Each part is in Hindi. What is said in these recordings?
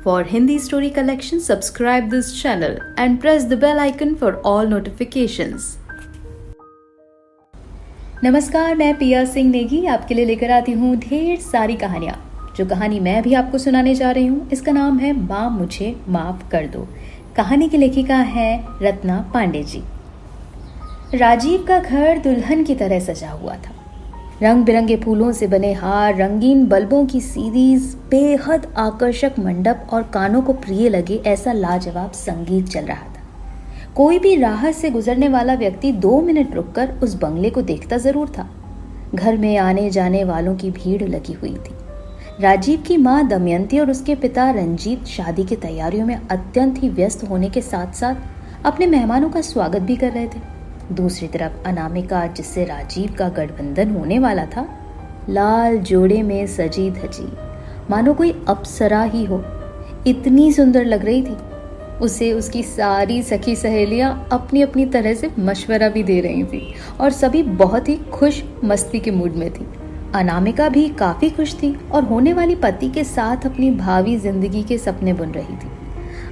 For Hindi story collection, subscribe this channel and press the bell icon for all notifications. नमस्कार, मैं पिया सिंह नेगी आपके लिए लेकर आती हूँ ढेर सारी कहानियाँ। जो कहानी मैं भी आपको सुनाने जा रही हूँ इसका नाम है माँ मुझे माफ कर दो। कहानी की लेखिका है रत्ना पांडे जी। राजीव का घर दुल्हन की तरह सजा हुआ था। रंग बिरंगे फूलों से बने हार, रंगीन बल्बों की सीरीज, बेहद आकर्षक मंडप और कानों को प्रिय लगे ऐसा लाजवाब संगीत चल रहा था। कोई भी राह से गुजरने वाला व्यक्ति 2 मिनट रुककर उस बंगले को देखता जरूर था। घर में आने जाने वालों की भीड़ लगी हुई थी। राजीव की माँ दमयंती और उसके पिता रंजीत शादी की तैयारियों में अत्यंत ही व्यस्त होने के साथ साथ अपने मेहमानों का स्वागत भी कर रहे थे। दूसरी तरफ अनामिका, जिससे राजीव का गठबंधन होने वाला था, लाल जोड़े में सजी धजी मानो कोई अप्सरा ही हो, इतनी सुंदर लग रही थी। उसे उसकी सारी सखी सहेलियां अपनी अपनी तरह से मशवरा भी दे रही थी और सभी बहुत ही खुश मस्ती के मूड में थी। अनामिका भी काफी खुश थी और होने वाली पति के साथ अपनी भावी जिंदगी के सपने बुन रही थी।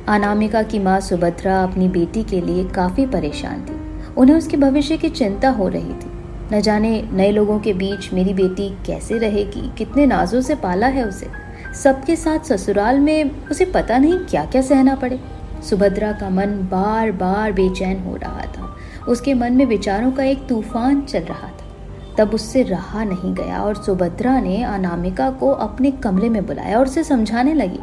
अनामिका की माँ सुभद्रा अपनी बेटी के लिए काफी परेशान थी। उन्हें उसके भविष्य की चिंता हो रही थी। न जाने नए लोगों के बीच मेरी बेटी कैसे रहेगी, कितने नाजों से पाला है उसे, सबके साथ ससुराल में उसे पता नहीं क्या क्या सहना पड़े। सुभद्रा का मन बार बार बेचैन हो रहा था। उसके मन में विचारों का एक तूफान चल रहा था। तब उससे रहा नहीं गया और सुभद्रा ने अनामिका को अपने कमरे में बुलाया और उसे समझाने लगी।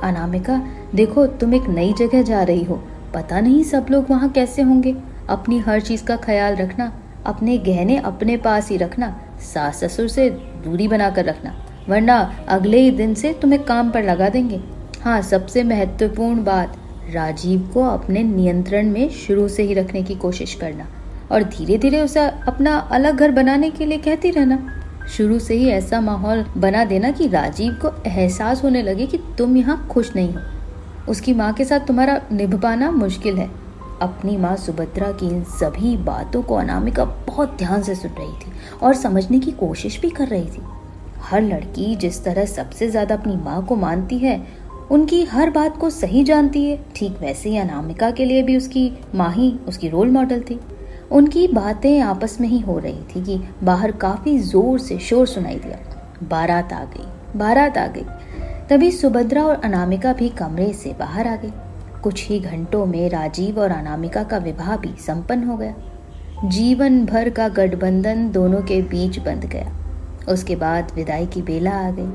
अनामिका, देखो, तुम एक नई जगह जा रही हो, पता नहीं सब लोग वहाँ कैसे होंगे। अपनी हर चीज का ख्याल रखना, अपने गहने अपने पास ही रखना, सास ससुर से दूरी बनाकर रखना, वरना अगले ही दिन से तुम्हें काम पर लगा देंगे। हाँ, सबसे महत्वपूर्ण बात, राजीव को अपने नियंत्रण में शुरू से ही रखने की कोशिश करना और धीरे धीरे उसे अपना अलग घर बनाने के लिए कहती रहना। शुरू से ही ऐसा माहौल बना देना कि राजीव को एहसास होने लगे कि तुम यहाँ खुश नहीं हो। उसकी माँ के साथ तुम्हारा निभ पाना मुश्किल है। अपनी माँ सुभद्रा की इन सभी बातों को अनामिका बहुत ध्यान से सुन रही थी और समझने की कोशिश भी कर रही थी। हर लड़की जिस तरह सबसे ज्यादा अपनी माँ को मानती है, उनकी हर बात को सही जानती है, ठीक वैसे ही अनामिका के लिए भी उसकी माँ ही उसकी रोल मॉडल थी। उनकी बातें आपस में ही हो रही थी कि बाहर काफी जोर से शोर सुनाई दिया। बारात आ गई, बारात आ गई। तभी सुभद्रा और अनामिका भी कमरे से बाहर आ गई। कुछ ही घंटों में राजीव और अनामिका का विवाह भी संपन्न हो गया। जीवन भर का गठबंधन दोनों के बीच बंध गया। उसके बाद विदाई की बेला आ गई।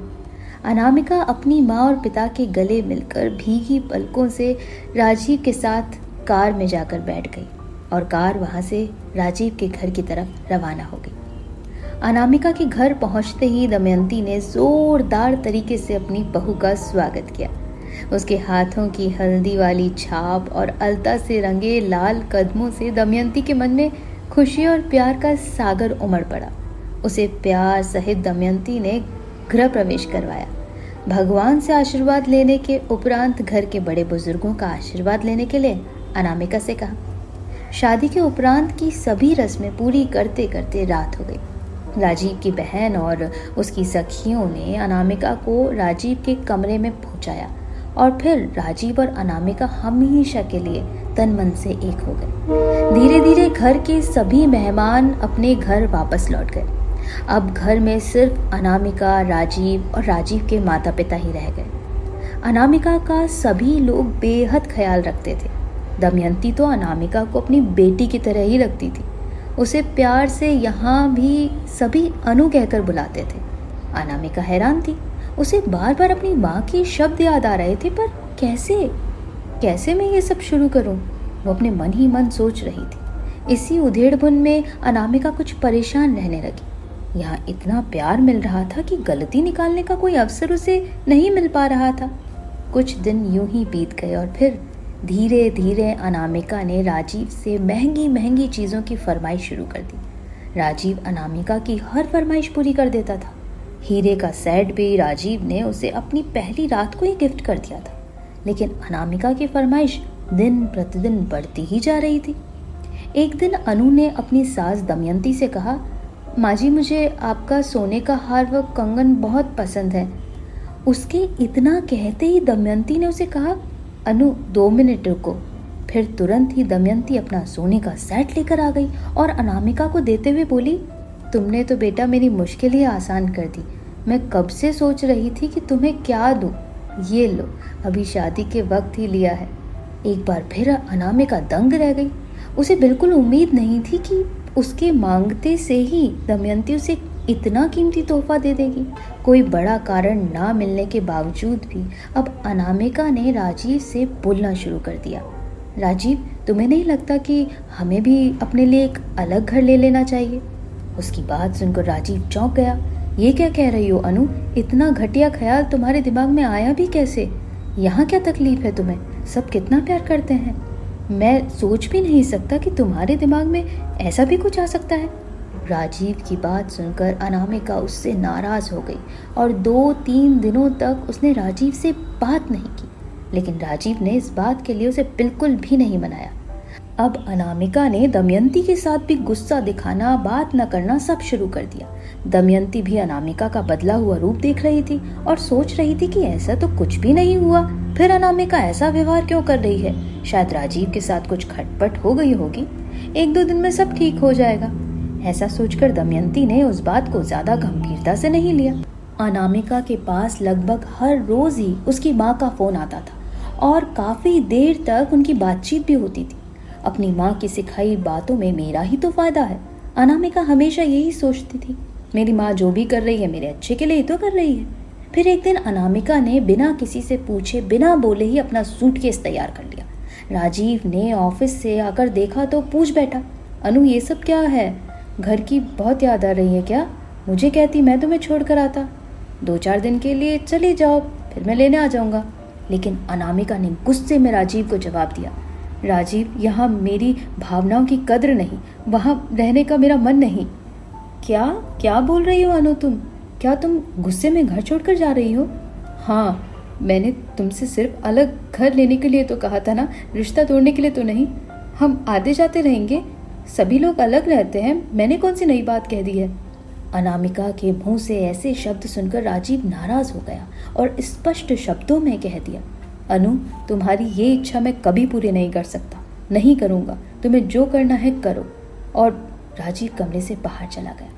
अनामिका अपनी माँ और पिता के गले मिलकर भीगी पलकों से राजीव के साथ कार में जाकर बैठ गई और कार वहां से राजीव के घर की तरफ रवाना हो गई। अनामिका के घर पहुंचते ही दमयंती ने जोरदार तरीके से अपनी बहू का स्वागत किया। उसके हाथों की हल्दी वाली छाप और अलता से रंगे लाल कदमों से दमयंती के मन में खुशी और प्यार का सागर उमड़ पड़ा। उसे प्यार सहित दमयंती ने गृह प्रवेश करवाया। भगवान से आशीर्वाद लेने के उपरांत घर के बड़े बुजुर्गों का आशीर्वाद लेने के लिए अनामिका से कहा। शादी के उपरांत की सभी रस्में पूरी करते करते रात हो गई। राजीव की बहन और उसकी सखियों ने अनामिका को राजीव के कमरे में पहुंचाया और फिर राजीव और अनामिका हमेशा के लिए तन मन से एक हो गए। धीरे धीरे घर के सभी मेहमान अपने घर वापस लौट गए। अब घर में सिर्फ अनामिका, राजीव और राजीव के माता पिता ही रह गए। अनामिका का सभी लोग बेहद ख्याल रखते थे। दमयंती तो अनामिका को अपनी बेटी की तरह ही रखती थी। उसे प्यार से यहाँ भी सभी अनु कहकर बुलाते थे। अनामिका हैरान थी। उसे बार बार अपनी माँ के शब्द याद आ रहे थे, पर कैसे मैं ये सब शुरू करूं? वो अपने मन ही मन सोच रही थी। इसी उधेड़बुन में अनामिका कुछ परेशान रहने लगी। यहाँ इतना प्यार मिल रहा था कि गलती निकालने का कोई अवसर उसे नहीं मिल पा रहा था। कुछ दिन यूं ही बीत गए और फिर धीरे धीरे अनामिका ने राजीव से महंगी महंगी चीजों की फरमाइश शुरू कर दी। राजीव अनामिका की हर फरमाइश पूरी कर देता था। हीरे का सेट भी राजीव ने उसे अपनी पहली रात को ही गिफ्ट कर दिया था। लेकिन अनामिका की फरमाइश दिन प्रतिदिन बढ़ती ही जा रही थी। एक दिन अनु ने अपनी सास दमयंती से कहा, माँ जी, मुझे आपका सोने का हार व कंगन बहुत पसंद है उसके इतना कहते ही दमयंती ने उसे कहा, अनु 2 मिनट रुको। फिर तुरंत ही दमयंती अपना सोने का सेट लेकर आ गई और अनामिका को देते हुए बोली, तुमने तो बेटा मेरी मुश्किल ही आसान कर दी। मैं कब से सोच रही थी कि तुम्हें क्या दूं। ये लो, अभी शादी के वक्त ही लिया है। एक बार फिर अनामिका दंग रह गई। उसे बिल्कुल उम्मीद नहीं थी कि उसके मांगते से ही दमयंती उसे इतना कीमती तोहफा दे देगी। कोई बड़ा कारण ना मिलने के बावजूद भी अब अनामिका ने राजीव से बोलना शुरू कर दिया। राजीव, तुम्हें नहीं लगता कि हमें भी अपने लिए एक अलग घर ले लेना चाहिए? उसकी बात सुनकर राजीव चौंक गया। ये क्या कह रही हो अनु? इतना घटिया ख्याल तुम्हारे दिमाग में आया भी कैसे? यहाँ क्या तकलीफ है तुम्हें? सब कितना प्यार करते हैं। मैं सोच भी नहीं सकता कि तुम्हारे दिमाग में ऐसा भी कुछ आ सकता है। राजीव की बात सुनकर अनामिका उससे नाराज हो गई और 2-3 दिनों तक उसने राजीव से बात नहीं की। लेकिन राजीव ने इस बात के लिए उसे बिल्कुल भी नहीं मनाया। अब अनामिका ने दमयंती के साथ भी गुस्सा दिखाना, बात न करना सब शुरू कर दिया। दमयंती भी अनामिका का बदला हुआ रूप देख रही थी और सोच रही थी कि ऐसा तो कुछ भी नहीं हुआ, फिर अनामिका ऐसा व्यवहार क्यों कर रही है? शायद राजीव के साथ कुछ खटपट हो गई होगी, 1-2 दिन में सब ठीक हो जाएगा। ऐसा सोचकर दमयंती ने उस बात को ज्यादा गंभीरता से नहीं लिया। अनामिका के पास लगभग हर रोज ही उसकी माँ का फोन आता था और काफी देर तक उनकी बातचीत भी होती थी। अपनी माँ की सिखाई बातों में मेरा ही तो फायदा है। अनामिका हमेशा यही सोचती थी, मेरी माँ जो भी कर रही है मेरे अच्छे के लिए ही तो कर रही है। फिर एक दिन अनामिका ने बिना किसी से पूछे, बिना बोले ही अपना सूटकेस तैयार कर लिया। राजीव ने ऑफिस से आकर देखा तो पूछ बैठा, अनु ये सब क्या है? घर की बहुत याद आ रही है क्या? मुझे कहती मैं तुम्हें छोड़ कर आता। 2-4 दिन के लिए चले जाओ, फिर मैं लेने आ जाऊंगा। लेकिन अनामिका ने गुस्से में राजीव को जवाब दिया, राजीव यहाँ मेरी भावनाओं की कद्र नहीं, वहाँ रहने का मेरा मन नहीं। क्या क्या बोल रही हो अनु तुम? क्या तुम गुस्से में घर छोड़कर जा रही हो? हाँ, मैंने तुमसे सिर्फ अलग घर लेने के लिए तो कहा था ना, रिश्ता तोड़ने के लिए तो नहीं। हम आते जाते रहेंगे, सभी लोग अलग रहते हैं, मैंने कौन सी नई बात कह दी है? अनामिका के मुंह से ऐसे शब्द सुनकर राजीव नाराज हो गया और स्पष्ट शब्दों में कह दिया, अनु तुम्हारी ये इच्छा मैं कभी पूरी नहीं कर सकता, नहीं करूँगा, तुम्हें जो करना है करो। और राजीव कमरे से बाहर चला गया।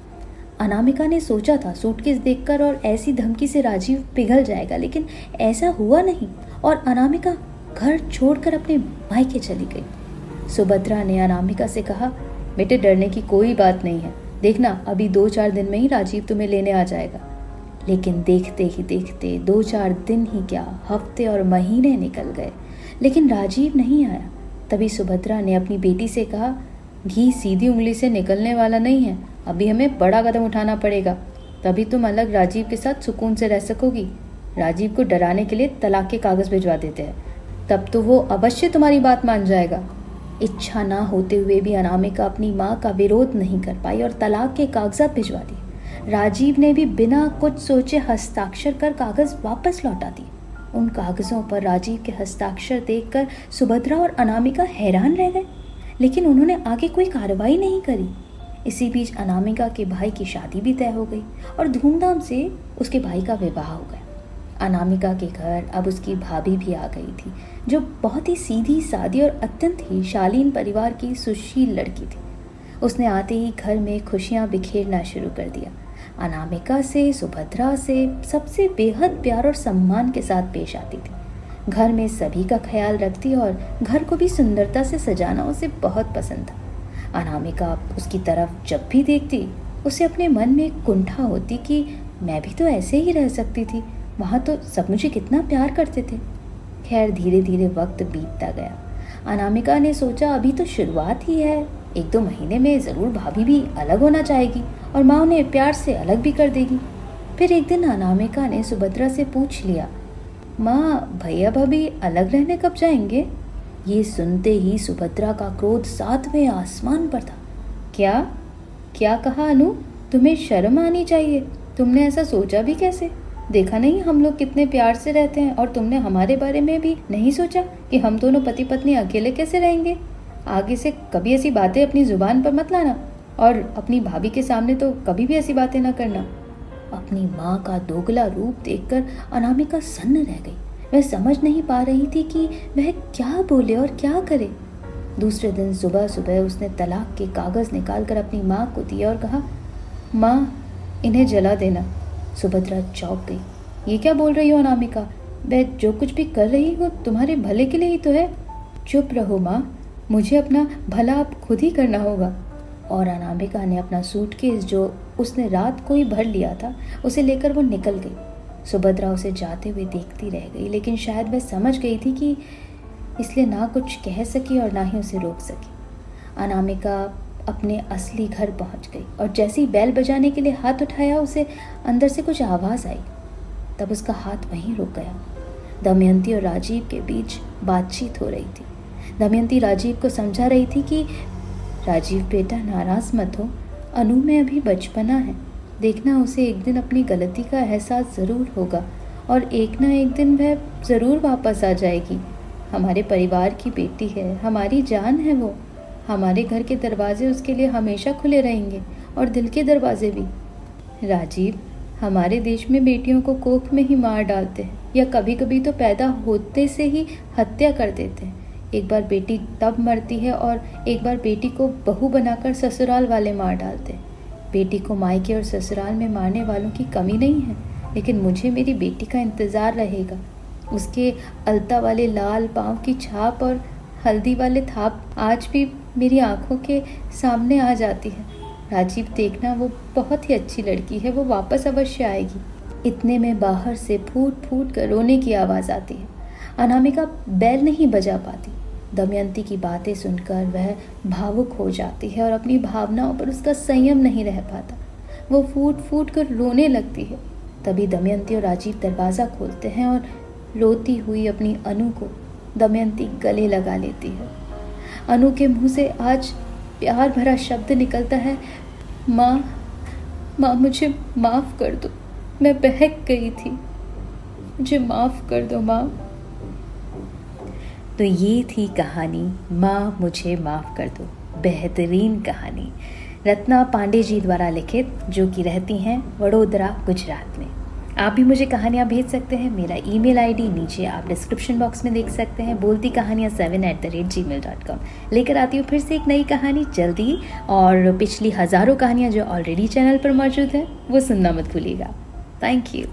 अनामिका ने सोचा था सूटकेस देखकर और ऐसी धमकी से राजीव पिघल जाएगा, लेकिन ऐसा हुआ नहीं और अनामिका घर छोड़कर अपने मायके चली गई। सुभद्रा ने अनामिका से कहा, बेटे डरने की कोई बात नहीं है, देखना अभी 2-4 दिन में ही राजीव तुम्हें लेने आ जाएगा। लेकिन देखते ही देखते 2-4 दिन ही क्या, हफ्ते और महीने निकल गए, लेकिन राजीव नहीं आया। तभी सुभद्रा ने अपनी बेटी से कहा, घी सीधी उंगली से निकलने वाला नहीं है, अभी हमें बड़ा कदम उठाना पड़ेगा, तभी तुम अलग राजीव के साथ सुकून से रह सकोगी। राजीव को डराने के लिए तलाक के कागज भिजवा देते हैं, तब तो वो अवश्य तुम्हारी बात मान जाएगा। इच्छा ना होते हुए भी अनामिका अपनी माँ का विरोध नहीं कर पाई और तलाक के कागजात भिजवा दिए। राजीव ने भी बिना कुछ सोचे हस्ताक्षर कर कागज वापस लौटा दिए। उन कागजों पर राजीव के हस्ताक्षर देखकर सुभद्रा और अनामिका हैरान रह गए, लेकिन उन्होंने आगे कोई कार्रवाई नहीं करी। इसी बीच अनामिका के भाई की शादी भी तय हो गई और धूमधाम से उसके भाई का विवाह हो गया। अनामिका के घर अब उसकी भाभी भी आ गई थी, जो बहुत ही सीधी सादी और अत्यंत ही शालीन परिवार की सुशील लड़की थी। उसने आते ही घर में खुशियां बिखेरना शुरू कर दिया। अनामिका से, सुभद्रा से सबसे बेहद प्यार और सम्मान के साथ पेश आती थी। घर में सभी का ख्याल रखती और घर को भी सुंदरता से सजाना उसे बहुत पसंद था। अनामिका उसकी तरफ जब भी देखती उसे अपने मन में कुंठा होती कि मैं भी तो ऐसे ही रह सकती थी, वहाँ तो सब मुझे कितना प्यार करते थे। खैर धीरे धीरे वक्त बीतता गया। अनामिका ने सोचा अभी तो शुरुआत ही है, 1-2 महीने में ज़रूर भाभी भी अलग होना चाहेगी और माँ उन्हें प्यार से अलग भी कर देगी। फिर एक दिन अनामिका ने सुभद्रा से पूछ लिया, माँ भैया भाभी अलग रहने कब जाएंगे? ये सुनते ही सुभद्रा का क्रोध 7वें आसमान पर था। क्या क्या कहा अनु? तुम्हें शर्म आनी चाहिए, तुमने ऐसा सोचा भी कैसे? देखा नहीं हम लोग कितने प्यार से रहते हैं, और तुमने हमारे बारे में भी नहीं सोचा कि हम दोनों पति पत्नी अकेले कैसे रहेंगे? आगे से कभी ऐसी बातें अपनी जुबान पर मत लाना और अपनी भाभी के सामने तो कभी भी ऐसी बातें ना करना। अपनी माँ का दोगला रूप देखकर अनामिका सन्न रह गई। वह समझ नहीं पा रही थी कि वह क्या बोले और क्या करे। दूसरे दिन सुबह सुबह उसने तलाक के कागज निकालकर अपनी माँ को दिया और कहा, माँ, इन्हें जला देना। सुभद्रा चौंक गई। ये क्या बोल रही हो अनामिका? मैं जो कुछ भी कर रही हूँ तुम्हारे भले के लिए ही तो है। चुप रहो माँ, मुझे अपना भला अब खुद ही करना होगा। और अनामिका ने अपना सूटकेस जो उसने रात को ही भर लिया था उसे लेकर वो निकल गई। सुभद्रा उसे जाते हुए देखती रह गई, लेकिन शायद वह समझ गई थी कि इसलिए ना कुछ कह सकी और ना ही उसे रोक सकी। अनामिका अपने असली घर पहुंच गई और जैसे ही बैल बजाने के लिए हाथ उठाया उसे अंदर से कुछ आवाज़ आई। तब उसका हाथ वहीं रुक गया। दमयंती और राजीव के बीच बातचीत हो रही थी। दमयंती राजीव को समझा रही थी कि राजीव बेटा, नाराज़ मत हो, अनु में अभी बचपना है, देखना उसे एक दिन अपनी गलती का एहसास ज़रूर होगा और एक ना एक दिन वह ज़रूर वापस आ जाएगी। हमारे परिवार की बेटी है, हमारी जान है वो। हमारे घर के दरवाजे उसके लिए हमेशा खुले रहेंगे और दिल के दरवाजे भी। राजीव, हमारे देश में बेटियों को कोख में ही मार डालते हैं या कभी कभी तो पैदा होते से ही हत्या कर देते हैं। एक बार बेटी तब मरती है और एक बार बेटी को बहू बनाकर ससुराल वाले मार डालते हैं। बेटी को मायके और ससुराल में मारने वालों की कमी नहीं है, लेकिन मुझे मेरी बेटी का इंतज़ार रहेगा। उसके अलता वाले लाल पाँव की छाप और हल्दी वाले थाप आज भी मेरी आंखों के सामने आ जाती है। राजीव, देखना वो बहुत ही अच्छी लड़की है, वो वापस अवश्य आएगी। इतने में बाहर से फूट फूट कर रोने की आवाज़ आती है। अनामिका बैल नहीं बजा पाती। दमयंती की बातें सुनकर वह भावुक हो जाती है और अपनी भावनाओं पर उसका संयम नहीं रह पाता। वो फूट फूट कर रोने लगती है। तभी दमयंती और राजीव दरवाज़ा खोलते हैं और रोती हुई अपनी अनु को दमयंती गले लगा लेती है। अनु के मुंह से आज प्यार भरा शब्द निकलता है, माँ, माँ, मुझे माफ़ कर दो, मैं बहक गई थी, मुझे माफ़ कर दो माँ। तो ये थी कहानी माँ मुझे माफ़ कर दो। बेहतरीन कहानी रत्ना पांडे जी द्वारा लिखित, जो कि रहती हैं वडोदरा, गुजरात में। आप भी मुझे कहानियाँ भेज सकते हैं। मेरा ईमेल आईडी नीचे आप डिस्क्रिप्शन बॉक्स में देख सकते हैं। बोलती कहानियाँ 7@gmail.com। लेकर आती हूँ फिर से एक नई कहानी जल्दी, और पिछली हज़ारों कहानियाँ जो ऑलरेडी चैनल पर मौजूद हैं वो सुनना मत भूलिएगा। Thank you.